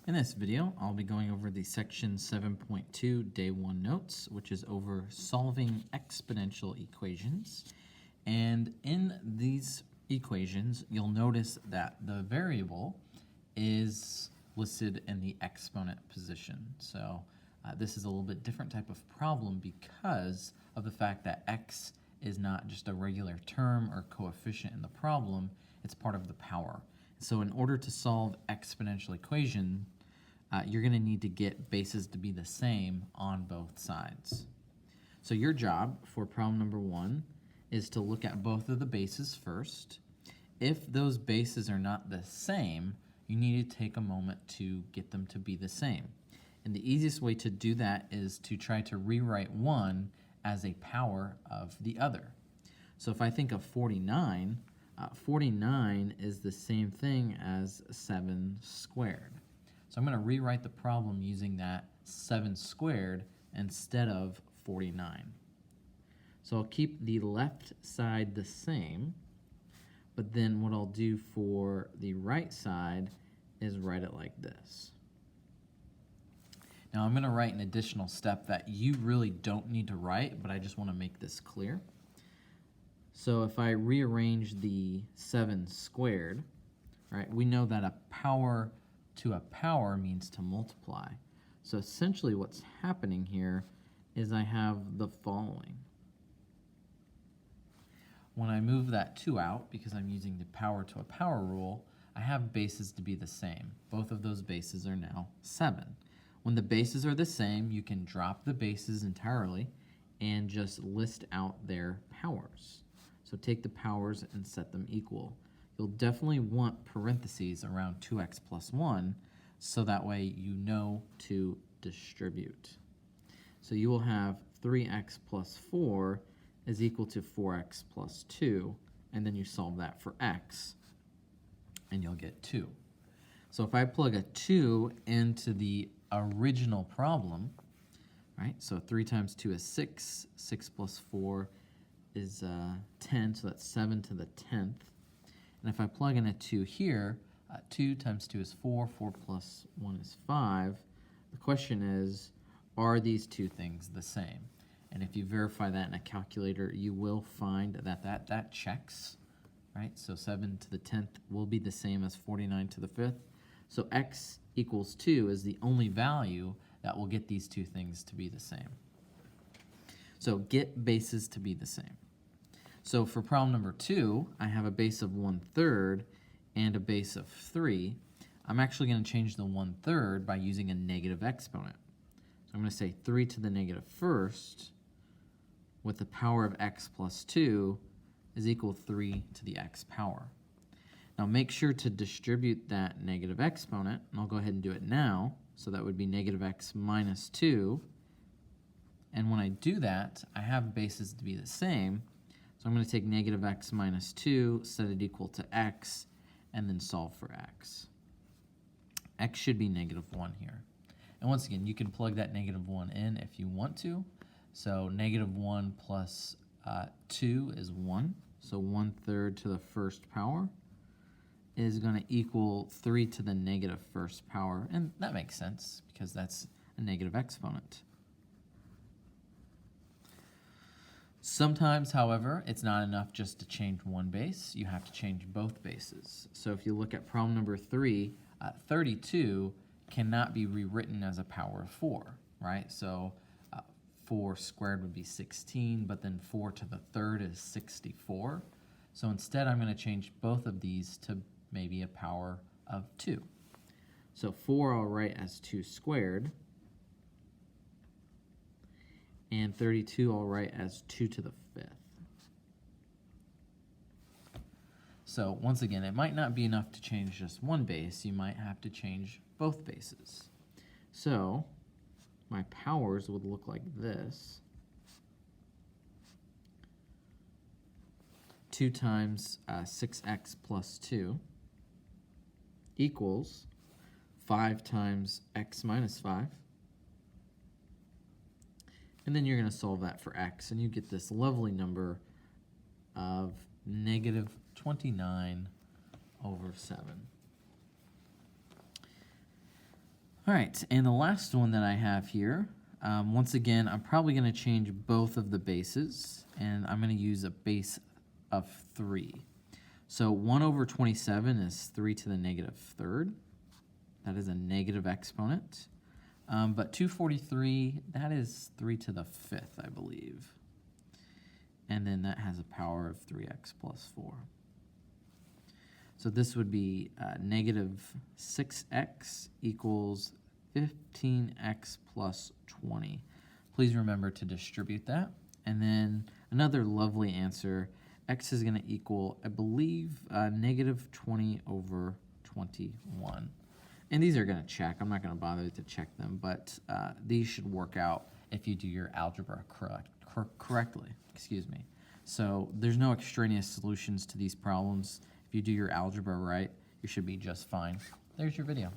In this video, I'll be going over the section 7.2 day 1 notes, which is over solving exponential equations. And in these equations, you'll notice that the variable is listed in the exponent position. So this is a little bit different type of problem because of the fact that x is not just a regular term or coefficient in the problem, it's part of the power. So in order to solve exponential equation, you're going to need to get bases to be the same on both sides. So your job for problem number 1 is to look at both of the bases first. If those bases are not the same, you need to take a moment to get them to be the same. And the easiest way to do that is to try to rewrite one as a power of the other. So if I think of 49, 49 is the same thing as 7 squared. So I'm going to rewrite the problem using that 7 squared instead of 49. So I'll keep the left side the same, but then what I'll do for the right side is write it like this. Now I'm going to write an additional step that you really don't need to write, but I just want to make this clear. So if I rearrange the 7 squared, right, we know that a power to a power means to multiply. So essentially what's happening here is I have the following. When I move that 2 out, because I'm using the power to a power rule, I have bases to be the same. Both of those bases are now 7. When the bases are the same, you can drop the bases entirely and just list out their powers. So take the powers and set them equal. You'll definitely want parentheses around 2x plus 1, so that way you know to distribute. So you will have 3x plus 4 is equal to 4x plus 2, and then you solve that for x, and you'll get 2. So if I plug a 2 into the original problem, right, so 3 times 2 is 6, 6 plus 4 is 10, so that's 7 to the 10th. And if I plug in a 2 here, 2 times 2 is 4, 4 plus 1 is 5. The question is, are these two things the same? And if you verify that in a calculator, you will find that that checks, right? So 7 to the 10th will be the same as 49 to the 5th. So x equals 2 is the only value that will get these two things to be the same. So get bases to be the same. So for problem number 2, I have a base of 1/3 and a base of 3. I'm actually going to change the 1/3 by using a negative exponent. So I'm going to say 3 to the negative first with the power of x plus 2 is equal to 3 to the x power. Now make sure to distribute that negative exponent, and I'll go ahead and do it now. So that would be negative x minus 2. And when I do that, I have bases to be the same. So I'm going to take negative x minus 2, set it equal to x, and then solve for x. X should be negative 1 here. And once again, you can plug that negative 1 in if you want to. So negative 1 plus 2 is 1. So 1/3 to the first power is going to equal 3 to the negative first power. And that makes sense because that's a negative exponent. Sometimes, however, it's not enough just to change one base. You have to change both bases. So if you look at problem number 3, 32 cannot be rewritten as a power of 4, right? So 4 squared would be 16, but then 4 to the 3rd is 64. So instead, I'm going to change both of these to maybe a power of 2. So 4 I'll write as 2 squared. And 32 I'll write as 2 to the 5th. So once again, it might not be enough to change just one base. You might have to change both bases. So my powers would look like this. 2 times 6x plus 2 equals 5 times x minus 5. And then you're going to solve that for x, and you get this lovely number of negative 29 over 7. All right, and the last one that I have here, once again, I'm probably going to change both of the bases, and I'm going to use a base of 3. So 1 over 27 is 3 to the negative third. That is a negative exponent. But 243, that is 3 to the 5th, I believe. And then that has a power of 3x plus 4. So this would be negative 6x equals 15x plus 20. Please remember to distribute that. And then another lovely answer, x is going to equal, I believe, negative 20 over 21. And these are going to check. I'm not going to bother to check them, but these should work out if you do your algebra correctly. Excuse me. So there's no extraneous solutions to these problems. If you do your algebra right, you should be just fine. There's your video.